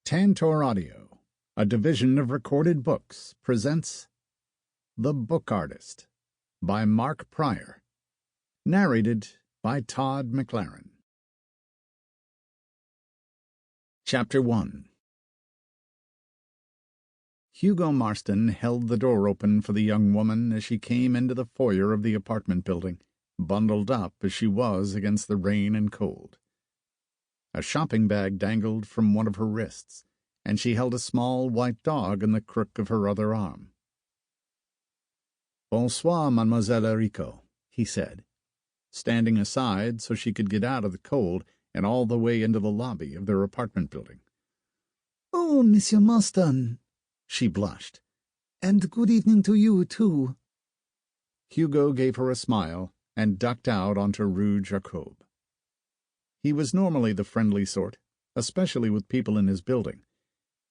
Tantor Audio, a division of Recorded Books, presents The Book Artist by Mark Pryor, narrated by Todd Mclaren. Chapter 1. Hugo Marston held the door open for the young woman as she came into the foyer of the apartment building, bundled up as she was against the rain and cold. A shopping bag dangled from one of her wrists, and she held a small white dog in the crook of her other arm. "Bonsoir, Mademoiselle Enrico," he said, standing aside so she could get out of the cold and all the way into the lobby of their apartment building. "Oh, Monsieur Marston," she blushed, "and good evening to you, too." Hugo gave her a smile and ducked out onto Rue Jacob. He was normally the friendly sort, especially with people in his building,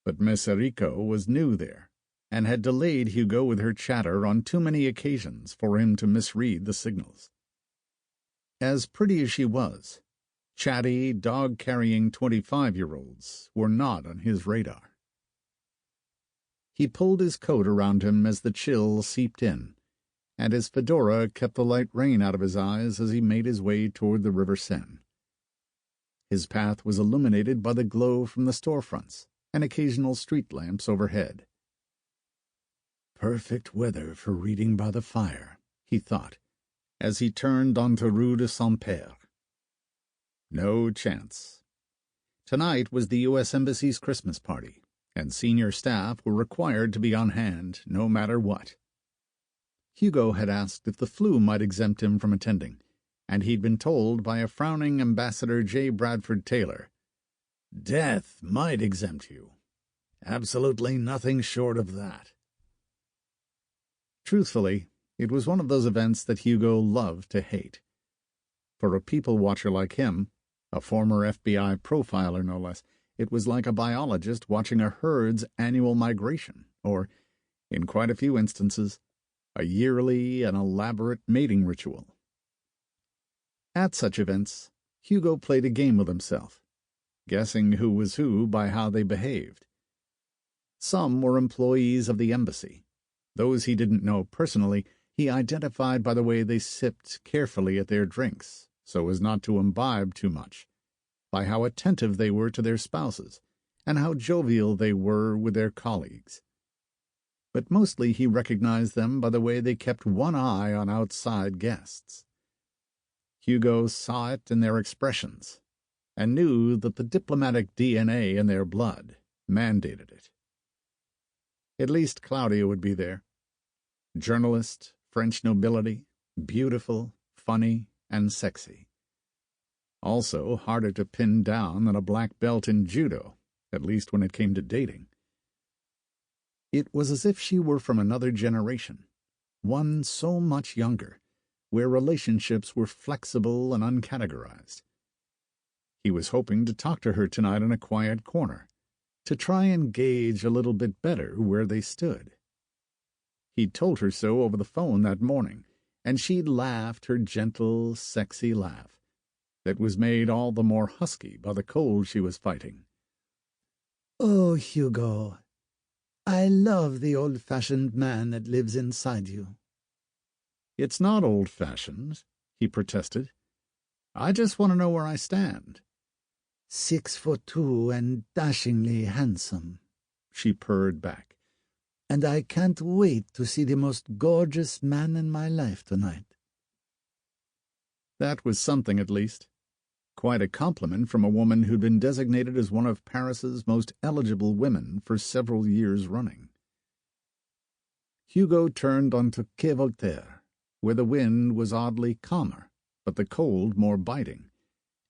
but Miss Enrico was new there, and had delayed Hugo with her chatter on too many occasions for him to misread the signals. As pretty as she was, chatty, dog-carrying 25-year-olds were not on his radar. He pulled his coat around him as the chill seeped in, and his fedora kept the light rain out of his eyes as he made his way toward the River Seine. His path was illuminated by the glow from the storefronts and occasional street lamps overhead. Perfect weather for reading by the fire, he thought, as he turned onto Rue de Saint-Père. No chance. Tonight was the U.S. Embassy's Christmas party, and senior staff were required to be on hand no matter what. Hugo had asked if the flu might exempt him from attending, and he'd been told by a frowning Ambassador J. Bradford Taylor, "Death might exempt you. Absolutely nothing short of that." Truthfully, it was one of those events that Hugo loved to hate. For a people-watcher like him, a former FBI profiler no less, it was like a biologist watching a herd's annual migration, or, in quite a few instances, a yearly and elaborate mating ritual. At such events, Hugo played a game with himself, guessing who was who by how they behaved. Some were employees of the embassy. Those he didn't know personally, he identified by the way they sipped carefully at their drinks, so as not to imbibe too much, by how attentive they were to their spouses, and how jovial they were with their colleagues. But mostly he recognized them by the way they kept one eye on outside guests. Hugo saw it in their expressions, and knew that the diplomatic DNA in their blood mandated it. At least Claudia would be there. Journalist, French nobility, beautiful, funny, and sexy. Also harder to pin down than a black belt in judo, at least when it came to dating. It was as if she were from another generation, one so much younger, where relationships were flexible and uncategorized. He was hoping to talk to her tonight in a quiet corner, to try and gauge a little bit better where they stood. He'd told her so over the phone that morning, and she'd laughed her gentle, sexy laugh that was made all the more husky by the cold she was fighting. "Oh, Hugo, I love the old-fashioned man that lives inside you." "It's not old-fashioned," he protested. "I just want to know where I stand." 6'2" and dashingly handsome, she purred back. "And I can't wait to see the most gorgeous man in my life tonight." That was something, at least. Quite a compliment from a woman who'd been designated as one of Paris's most eligible women for several years running. Hugo turned onto Quai Voltaire, where the wind was oddly calmer, but the cold more biting,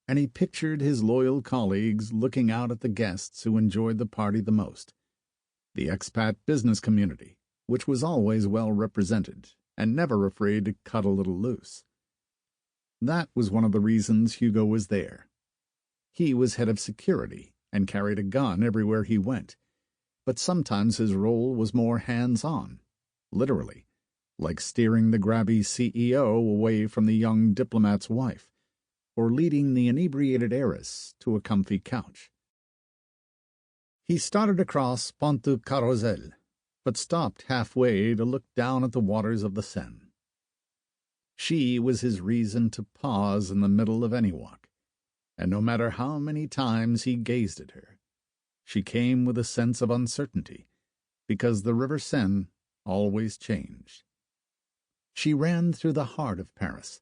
and he pictured his loyal colleagues looking out at the guests who enjoyed the party the most. The expat business community, which was always well represented, and never afraid to cut a little loose. That was one of the reasons Hugo was there. He was head of security and carried a gun everywhere he went, but sometimes his role was more hands-on, literally, like steering the grabby CEO away from the young diplomat's wife, or leading the inebriated heiress to a comfy couch. He started across Pont du Carrousel, but stopped halfway to look down at the waters of the Seine. She was his reason to pause in the middle of any walk, and no matter how many times he gazed at her, she came with a sense of uncertainty, because the River Seine always changed. She ran through the heart of Paris,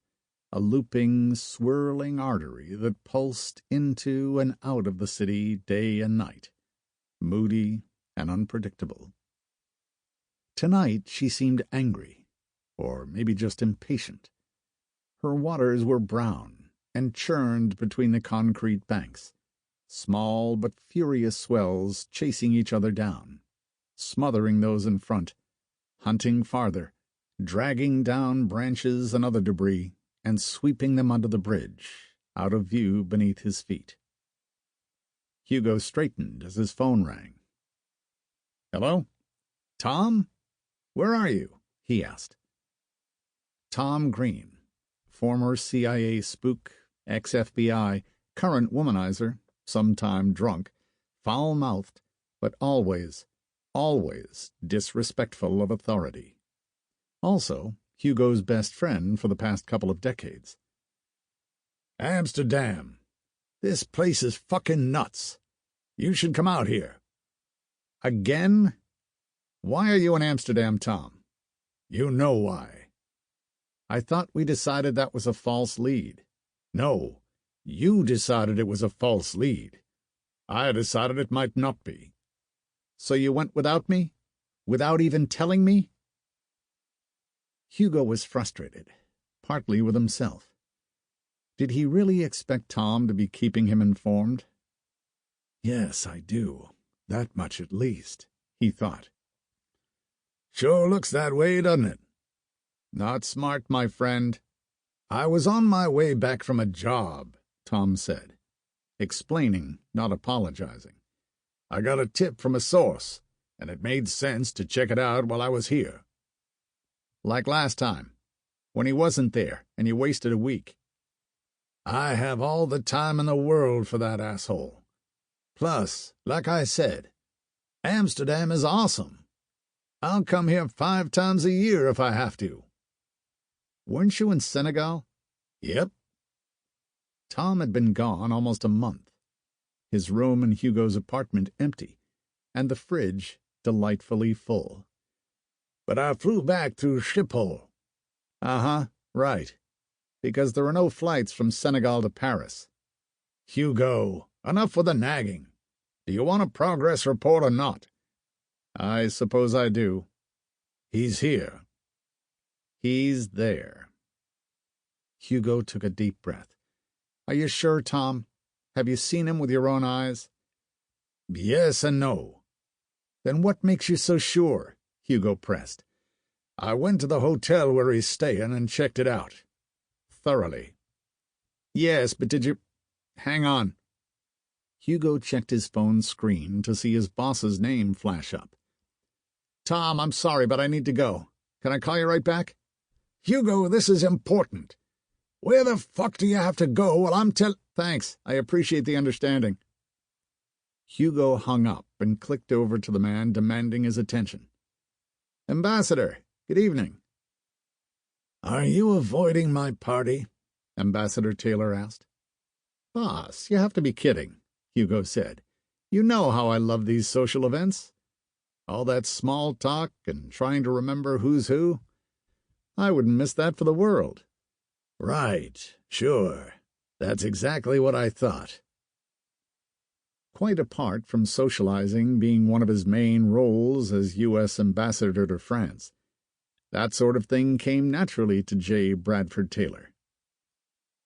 a looping, swirling artery that pulsed into and out of the city day and night, moody and unpredictable. Tonight she seemed angry, or maybe just impatient. Her waters were brown and churned between the concrete banks, small but furious swells chasing each other down, smothering those in front, hunting farther, dragging down branches and other debris, and sweeping them under the bridge, out of view beneath his feet. Hugo straightened as his phone rang. "Hello? Tom? Where are you?" he asked. Tom Green, former CIA spook, ex-FBI, current womanizer, sometime drunk, foul-mouthed, but always disrespectful of authority. Also, Hugo's best friend for the past couple of decades. "Amsterdam. This place is fucking nuts. You should come out here." "Again? Why are you in Amsterdam, Tom?" "You know why." "I thought we decided that was a false lead." "No, you decided it was a false lead. I decided it might not be." "So you went without me? Without even telling me?" Hugo was frustrated, partly with himself. Did he really expect Tom to be keeping him informed? "Yes, I do. That much at least," he thought. "Sure looks that way, doesn't it?" "Not smart, my friend." "I was on my way back from a job," Tom said, explaining, not apologizing. "I got a tip from a source, and it made sense to check it out while I was here." "Like last time, when he wasn't there and you wasted a week." "I have all the time in the world for that asshole. Plus, like I said, Amsterdam is awesome. I'll come here 5 times a year if I have to." "Weren't you in Senegal?" "Yep." Tom had been gone almost a month, his room in Hugo's apartment empty, and the fridge delightfully full. "But I flew back through Schiphol." "Uh-huh, right. Because there are no flights from Senegal to Paris." "Hugo, enough with the nagging. Do you want a progress report or not?" "I suppose I do." "He's here." "He's there." Hugo took a deep breath. "Are you sure, Tom? Have you seen him with your own eyes?" "Yes and no." "Then what makes you so sure?" Hugo pressed. "I went to the hotel where he's staying and checked it out. Thoroughly." "Yes, but did you—" "Hang on." Hugo checked his phone screen to see his boss's name flash up. "Tom, I'm sorry, but I need to go. Can I call you right back?" "Hugo, this is important. Where the fuck do you have to go while I'm Thanks, I appreciate the understanding." Hugo hung up and clicked over to the man demanding his attention. "Ambassador, good evening." "Are you avoiding my party?" Ambassador Taylor asked. "Boss, you have to be kidding," Hugo said. "You know how I love these social events. All that small talk and trying to remember who's who. I wouldn't miss that for the world." "Right, sure. That's exactly what I thought." Quite apart from socializing being one of his main roles as U.S. ambassador to France, that sort of thing came naturally to J. Bradford Taylor.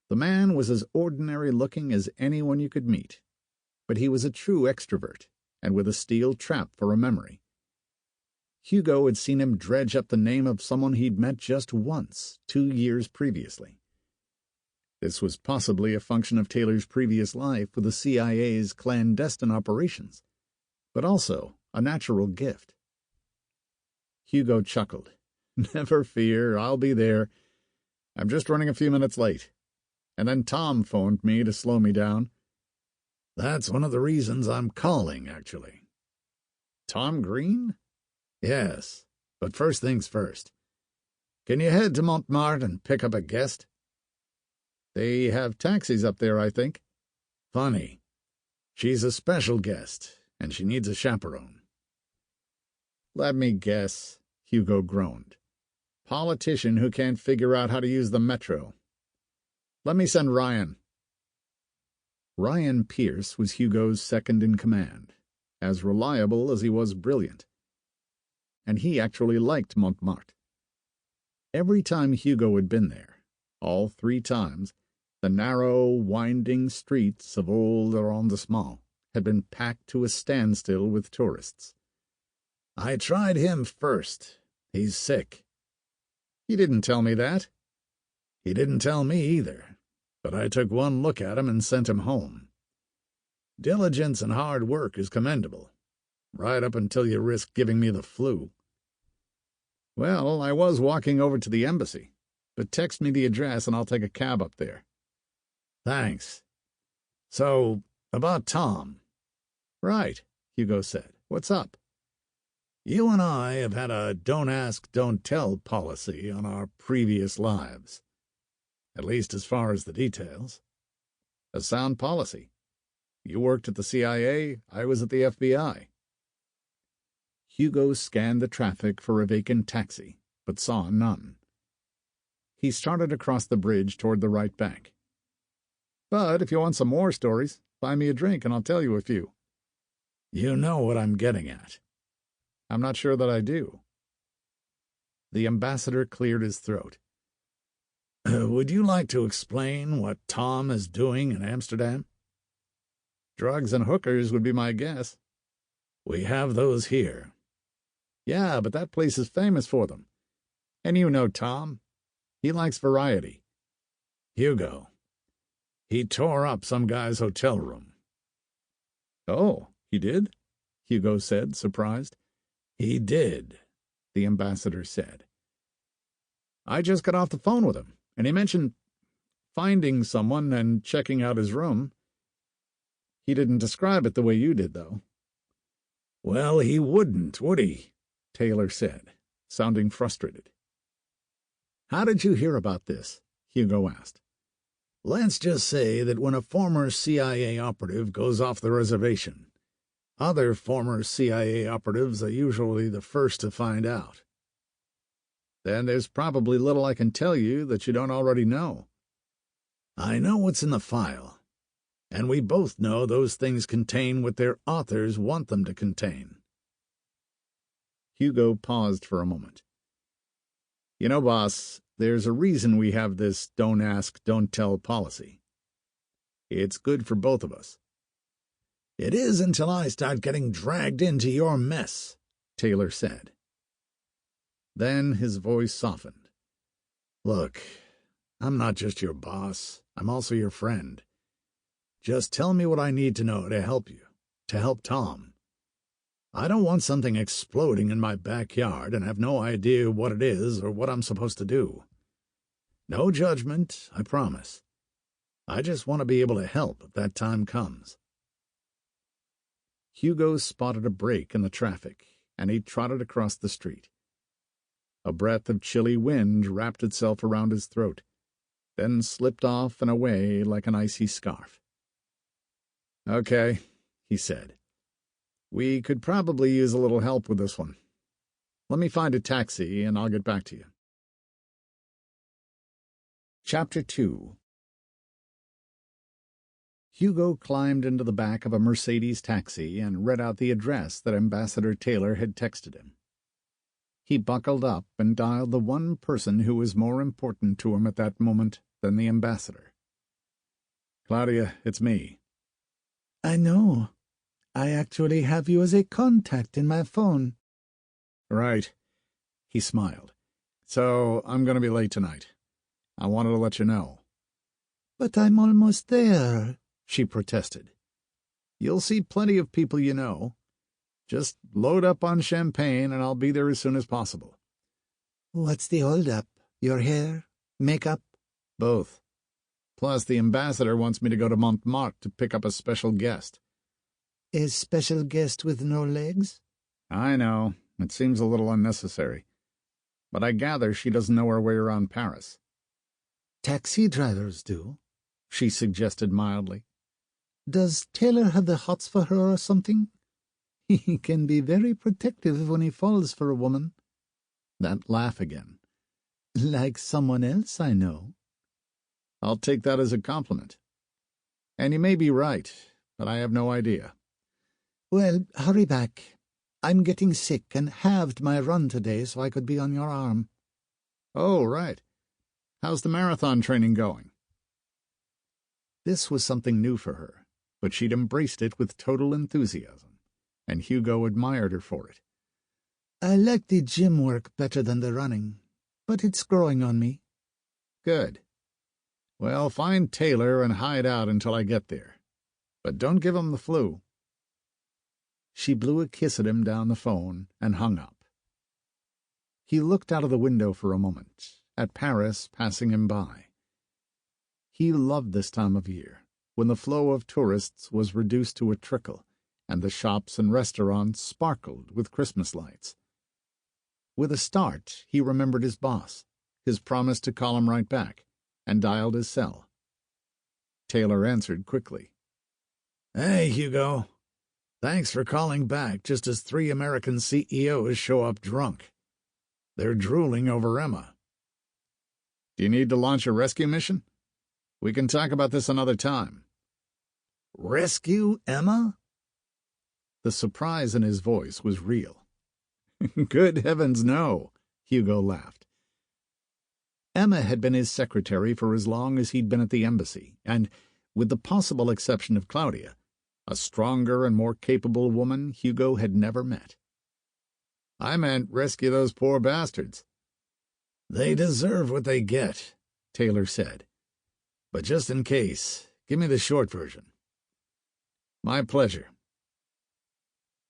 The man was as ordinary-looking as anyone you could meet, but he was a true extrovert, and with a steel trap for a memory. Hugo had seen him dredge up the name of someone he'd met just once, 2 years previously. This was possibly a function of Taylor's previous life with the CIA's clandestine operations, but also a natural gift. Hugo chuckled. "Never fear, I'll be there. I'm just running a few minutes late. And then Tom phoned me to slow me down." "That's one of the reasons I'm calling, actually. Tom Green? Yes, but first things first. Can you head to Montmartre and pick up a guest? They have taxis up there, I think. Funny. She's a special guest, and she needs a chaperone. Let me guess, Hugo groaned. Politician who can't figure out how to use the metro. Let me send Ryan. Ryan Pierce was Hugo's second-in-command, as reliable as he was brilliant. And he actually liked Montmartre. Every time Hugo had been there, all 3 times, the narrow, winding streets of old arrondissement had been packed to a standstill with tourists. I tried him first. He's sick. He didn't tell me that. He didn't tell me either, but I took one look at him and sent him home. Diligence and hard work is commendable, right up until you risk giving me the flu. Well, I was walking over to the embassy, but text me the address and I'll take a cab up there. Thanks. So, about Tom. Right, Hugo said. What's up? You and I have had a don't ask, don't tell policy on our previous lives. At least as far as the details. A sound policy. You worked at the CIA, I was at the FBI. Hugo scanned the traffic for a vacant taxi, but saw none. He started across the bridge toward the right bank. But if you want some more stories, buy me a drink and I'll tell you a few. You know what I'm getting at. I'm not sure that I do. The ambassador cleared his throat. Would you like to explain what Tom is doing in Amsterdam? Drugs and hookers would be my guess. We have those here. Yeah, but that place is famous for them. And you know Tom. He likes variety. Hugo. He tore up some guy's hotel room. Oh, he did? Hugo said, surprised. He did, the ambassador said. I just got off the phone with him, and he mentioned finding someone and checking out his room. He didn't describe it the way you did, though. Well, he wouldn't, would he? Taylor said, sounding frustrated. How did you hear about this? Hugo asked. Let's just say that when a former CIA operative goes off the reservation, other former CIA operatives are usually the first to find out. Then there's probably little I can tell you that you don't already know. I know what's in the file, and we both know those things contain what their authors want them to contain. Hugo paused for a moment. You know, boss, there's a reason we have this don't ask, don't tell policy. It's good for both of us. It is until I start getting dragged into your mess, Taylor said. Then his voice softened. Look, I'm not just your boss, I'm also your friend. Just tell me what I need to know to help you, to help Tom. I don't want something exploding in my backyard and have no idea what it is or what I'm supposed to do. No judgment, I promise. I just want to be able to help if that time comes. Hugo spotted a break in the traffic, and he trotted across the street. A breath of chilly wind wrapped itself around his throat, then slipped off and away like an icy scarf. Okay, he said. We could probably use a little help with this one. Let me find a taxi, and I'll get back to you. Chapter 2. Hugo climbed into the back of a Mercedes taxi and read out the address that Ambassador Taylor had texted him. He buckled up and dialed the one person who was more important to him at that moment than the ambassador. Claudia, it's me. I know. I actually have you as a contact in my phone. Right. He smiled. So I'm going to be late tonight. I wanted to let you know. But I'm almost there, she protested. You'll see plenty of people you know. Just load up on champagne and I'll be there as soon as possible. What's the hold-up? Your hair? Makeup? Both. Plus, the ambassador wants me to go to Montmartre to pick up a special guest. A special guest with no legs? I know, it seems a little unnecessary. But I gather she doesn't know her way around Paris. Taxi drivers do, She suggested mildly. Does Taylor have the hots for her or something? He can be very protective when he falls for a woman. That laugh again. Like someone else I know. I'll take that as a compliment. And you may be right, but I have no idea. Well, hurry back. I'm getting sick and halved my run today so I could be on your arm. Oh, right. How's the marathon training going? This was something new for her, but she'd embraced it with total enthusiasm, and Hugo admired her for it. I like the gym work better than the running, but it's growing on me. Good. Well, find Taylor and hide out until I get there. But don't give him the flu. She blew a kiss at him down the phone and hung up. He looked out of the window for a moment, at Paris passing him by. He loved this time of year, when the flow of tourists was reduced to a trickle, and the shops and restaurants sparkled with Christmas lights. With a start, he remembered his boss, his promise to call him right back, and dialed his cell. Taylor answered quickly. "Hey, Hugo. Thanks for calling back just as 3 American CEOs show up drunk. They're drooling over Emma. Do you need to launch a rescue mission? We can talk about this another time." Rescue Emma? The surprise in his voice was real. "Good heavens, no," Hugo laughed. Emma had been his secretary for as long as he'd been at the embassy, and, with the possible exception of Claudia, a stronger and more capable woman Hugo had never met. "I meant rescue those poor bastards." "They deserve what they get," Taylor said. "But just in case, give me the short version." "My pleasure."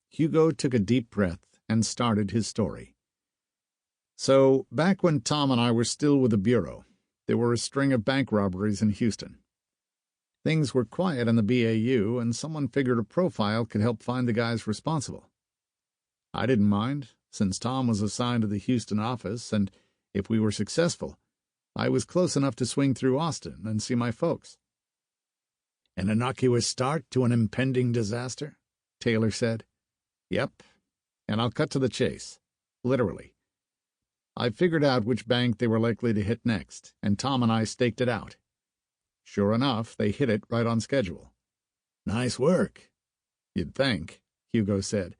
Hugo took a deep breath and started his story. So, back when Tom and I were still with the Bureau, there were a string of bank robberies in Houston. Things were quiet in the BAU, and someone figured a profile could help find the guys responsible. I didn't mind, since Tom was assigned to the Houston office, and if we were successful, I was close enough to swing through Austin and see my folks. "An innocuous start to an impending disaster?" Taylor said. "Yep, and I'll cut to the chase. Literally. I figured out which bank they were likely to hit next, and Tom and I staked it out. Sure enough, they hit it right on schedule." "Nice work." "You'd think," Hugo said.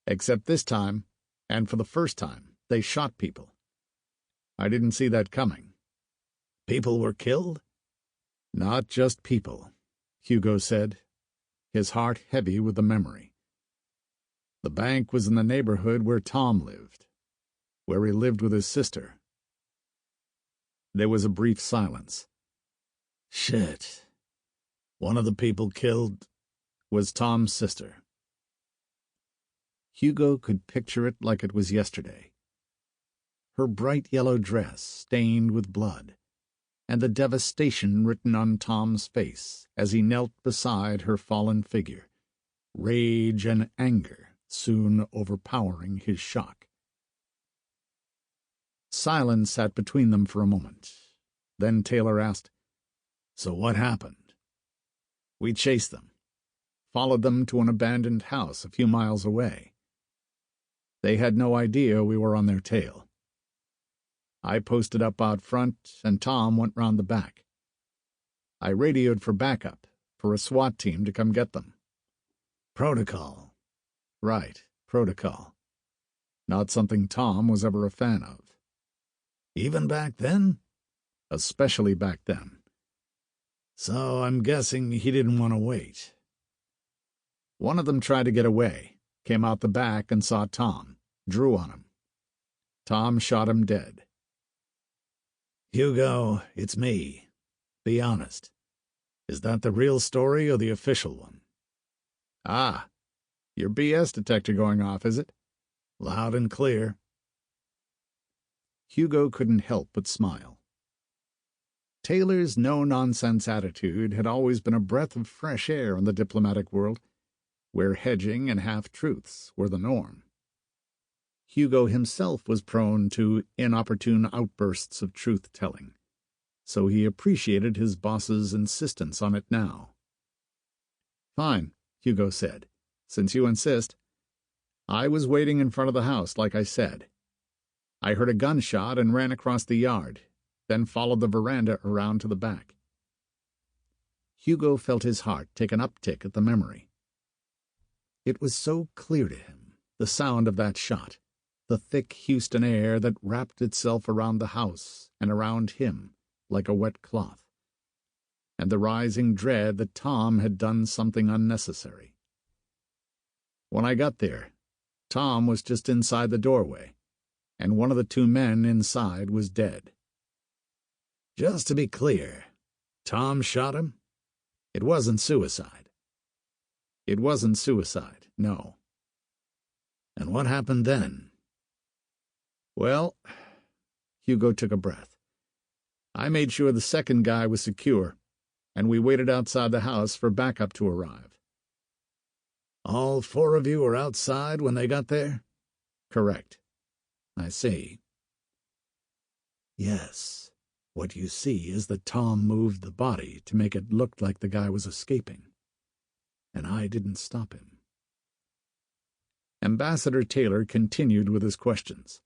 "Except this time, and for the first time, they shot people. I didn't see that coming." "People were killed?" "Not just people," Hugo said, his heart heavy with the memory. "The bank was in the neighborhood where Tom lived, where he lived with his sister." There was a brief silence. "Shit. One of the people killed was Tom's sister." Hugo could picture it like it was yesterday. Her bright yellow dress stained with blood, and the devastation written on Tom's face as he knelt beside her fallen figure, rage and anger soon overpowering his shock. Silence sat between them for a moment. Then Taylor asked, "So what happened?" "We chased them, followed them to an abandoned house a few miles away. They had no idea we were on their tail. I posted up out front, and Tom went round the back. I radioed for backup, for a SWAT team to come get them." "Protocol." "Right, protocol. Not something Tom was ever a fan of." "Even back then?" "Especially back then." "So I'm guessing he didn't want to wait." "One of them tried to get away, came out the back and saw Tom, drew on him. Tom shot him dead." "Hugo, it's me. Be honest. Is that the real story or the official one?" "Ah, your BS detector going off, is it?" "Loud and clear." Hugo couldn't help but smile. Taylor's no-nonsense attitude had always been a breath of fresh air in the diplomatic world, where hedging and half-truths were the norm. Hugo himself was prone to inopportune outbursts of truth-telling, so he appreciated his boss's insistence on it now. "Fine," Hugo said, "since you insist. I was waiting in front of the house, like I said. I heard a gunshot and ran across the yard, then followed the veranda around to the back." Hugo felt his heart take an uptick at the memory. It was so clear to him, the sound of that shot, the thick Houston air that wrapped itself around the house and around him like a wet cloth, and the rising dread that Tom had done something unnecessary. When I got there, Tom was just inside the doorway, and one of the two men inside was dead. "Just to be clear, Tom shot him? It wasn't suicide?" "It wasn't suicide, no." "And what happened then?" "Well," Hugo took a breath, "I made sure the second guy was secure, and we waited outside the house for backup to arrive." "All four of you were outside when they got there?" "Correct." "I see." "Yes. What you see is that Tom moved the body to make it look like the guy was escaping. And I didn't stop him." Ambassador Taylor continued with his questions.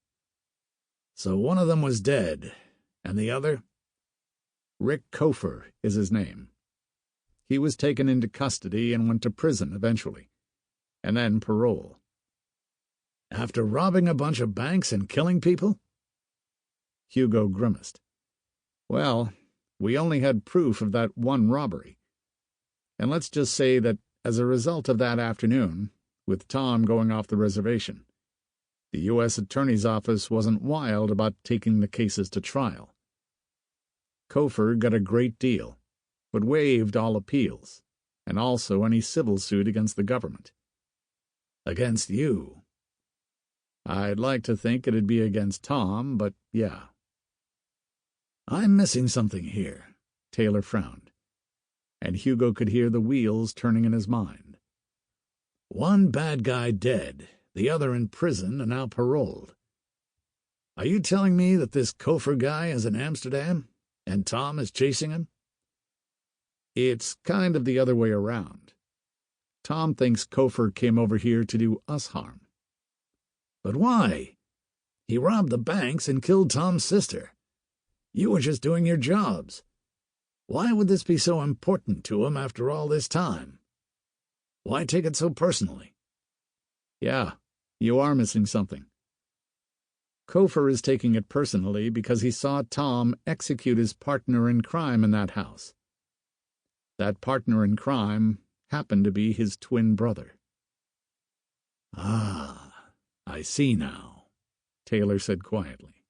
"So one of them was dead, and the other?" "Rick Kofer is his name. He was taken into custody and went to prison eventually, and then parole." "After robbing a bunch of banks and killing people?" Hugo grimaced. "Well, we only had proof of that one robbery. And let's just say that as a result of that afternoon, with Tom going off the reservation, the U.S. Attorney's Office wasn't wild about taking the cases to trial. Kofer got a great deal, but waived all appeals, and also any civil suit against the government." "Against you?" "I'd like to think it'd be against Tom, but yeah." "I'm missing something here," Taylor frowned, and Hugo could hear the wheels turning in his mind. "One bad guy dead, the other in prison and now paroled. Are you telling me that this Kofer guy is in Amsterdam, and Tom is chasing him?" "It's kind of the other way around. Tom thinks Kofer came over here to do us harm." "But why? He robbed the banks and killed Tom's sister. You were just doing your jobs. Why would this be so important to him after all this time? Why take it so personally?" "Yeah, you are missing something. Kofer is taking it personally because he saw Tom execute his partner in crime in that house. That partner in crime happened to be his twin brother." "Ah, I see now," Taylor said quietly.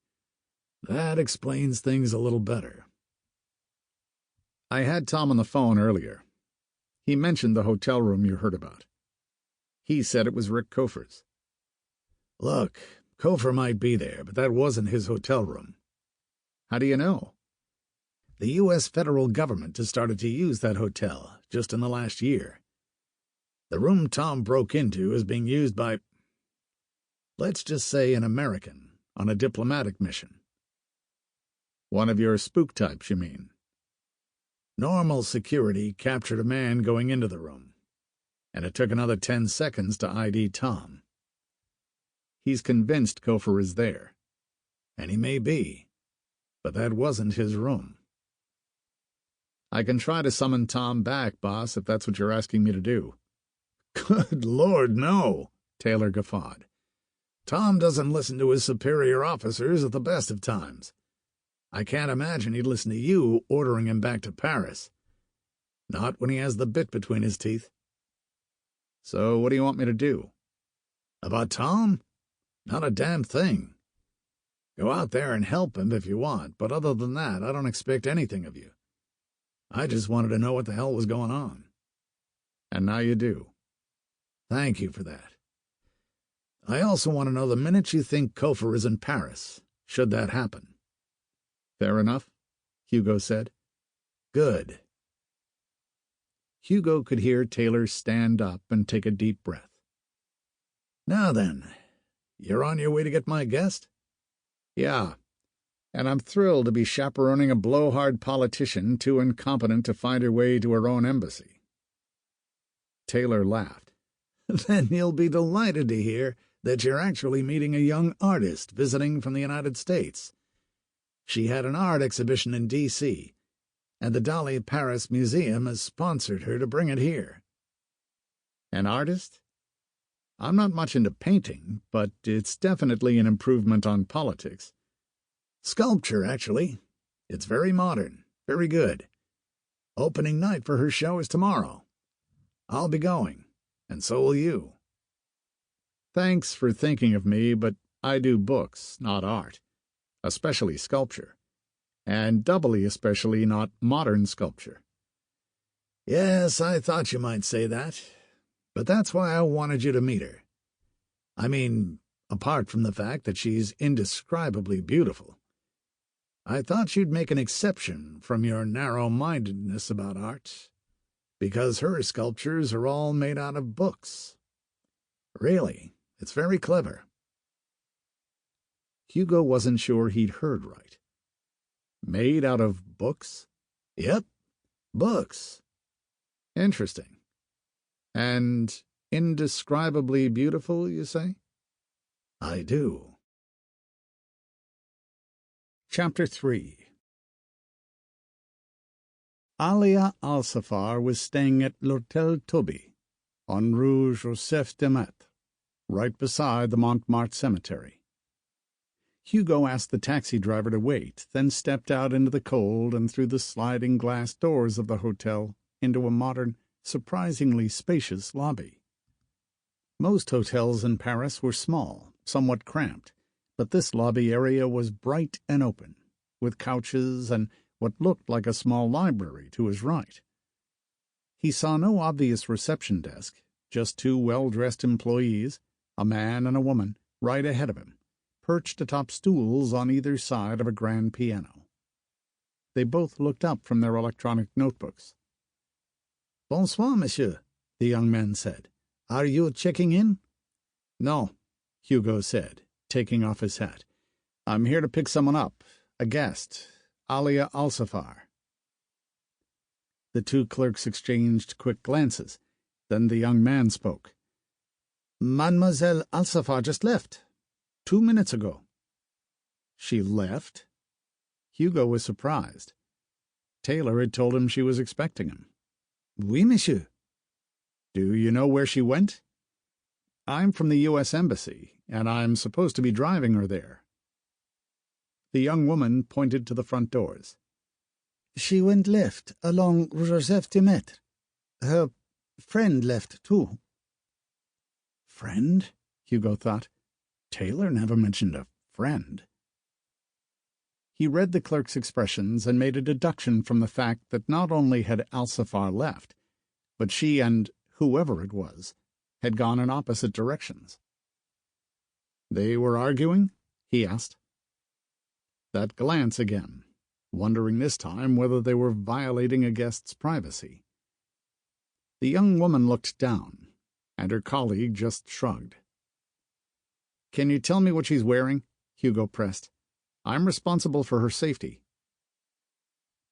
"That explains things a little better." "I had Tom on the phone earlier. He mentioned the hotel room you heard about. He said it was Rick Kofer's." "Look, Kofer might be there, but that wasn't his hotel room." "How do you know?" "The U.S. federal government has started to use that hotel just in the last year. The room Tom broke into is being used by, let's just say, an American on a diplomatic mission." "One of your spook types, you mean?" "Normal security captured a man going into the room, and it took another 10 seconds to ID Tom." "He's convinced Kofer is there." "And he may be, but that wasn't his room." "I can try to summon Tom back, boss, if that's what you're asking me to do." "Good Lord, no," Taylor guffawed. "Tom doesn't listen to his superior officers at the best of times. I can't imagine he'd listen to you ordering him back to Paris. Not when he has the bit between his teeth." "So what do you want me to do?" "About Tom? Not a damn thing. Go out there and help him if you want, but other than that, I don't expect anything of you. I just wanted to know what the hell was going on." "And now you do." "Thank you for that. I also want to know the minute you think Kofer is in Paris, should that happen." "Fair enough," Hugo said. "Good." Hugo could hear Taylor stand up and take a deep breath. "Now then, You're on your way to get my guest? Yeah, and I'm thrilled to be chaperoning a blowhard politician too incompetent to find her way to her own embassy. Taylor laughed. Then you'll be delighted to hear that you're actually meeting a young artist visiting from the United States. She had an art exhibition in D.C., and the Dali Paris Museum has sponsored her to bring it here. An artist? I'm not much into painting, but it's definitely an improvement on politics. Sculpture, actually. It's very modern, very good. Opening night for her show is tomorrow. I'll be going, and so will you. Thanks for thinking of me, but I do books, not art, especially sculpture, and doubly especially not modern sculpture. Yes, I thought you might say that, but that's why I wanted you to meet her. I mean, apart from the fact that she's indescribably beautiful. I thought you'd make an exception from your narrow-mindedness about art, because her sculptures are all made out of books. Really, it's very clever. Hugo wasn't sure he'd heard right. Made out of books? Yep, books. Interesting. And indescribably beautiful, you say? I do. Chapter 3. Alia Al-Safar was staying at l'Hôtel Toby on Rue Joseph de Maistre, right beside the Montmartre cemetery. Hugo asked the taxi driver to wait, then stepped out into the cold and through the sliding glass doors of the hotel into a modern, surprisingly spacious lobby. Most hotels in Paris were small, somewhat cramped, but this lobby area was bright and open, with couches and what looked like a small library to his right. He saw no obvious reception desk, just two well-dressed employees, a man and a woman, right ahead of him, perched atop stools on either side of a grand piano. They both looked up from their electronic notebooks. "Bonsoir, monsieur," the young man said. "Are you checking in?" "No," Hugo said, taking off his hat. "I'm here to pick someone up, a guest, Alia Al-Safar." The two clerks exchanged quick glances. Then the young man spoke. "Mademoiselle Al-Safar just left. 2 minutes ago." "She left?" Hugo was surprised. Taylor had told him she was expecting him. "Oui, monsieur." "Do you know where she went?" "I'm from the U.S. Embassy, and I'm supposed to be driving her there." The young woman pointed to the front doors. "She went left, along Rue Joseph de Maistre. Her friend left, too." "Friend?" Hugo thought. Taylor never mentioned a friend. He read the clerk's expressions and made a deduction from the fact that not only had Al-Safar left, but she and whoever it was had gone in opposite directions. "They were arguing?" he asked. That glance again, wondering this time whether they were violating a guest's privacy. The young woman looked down, and her colleague just shrugged. "Can you tell me what she's wearing?" Hugo pressed. "I'm responsible for her safety."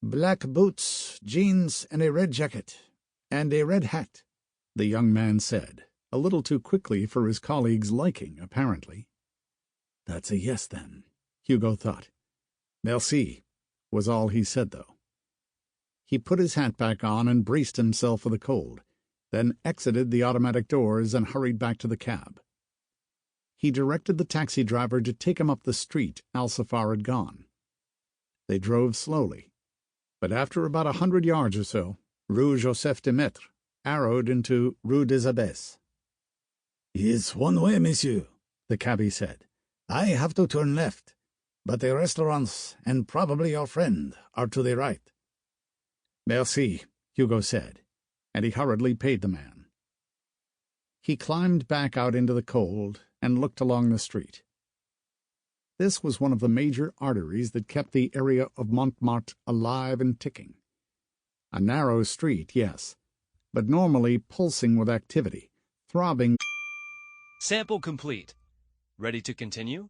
"Black boots, jeans, and a red jacket, and a red hat," the young man said, a little too quickly for his colleague's liking, apparently. "That's a yes, then," Hugo thought. "Merci," was all he said, though. He put his hat back on and braced himself for the cold, then exited the automatic doors and hurried back to the cab. He directed the taxi driver to take him up the street Al-Safar had gone. They drove slowly, but after about 100 yards or so, Rue Joseph de Maistre arrowed into Rue des Abbesses. "It's one way, monsieur," the cabby said. "I have to turn left, but the restaurants and probably your friend are to the right." "Merci," Hugo said, and he hurriedly paid the man. He climbed back out into the cold and looked along the street. This was one of the major arteries that kept the area of Montmartre alive and ticking. A narrow street, yes, but normally pulsing with activity, throbbing. Sample complete. Ready to continue?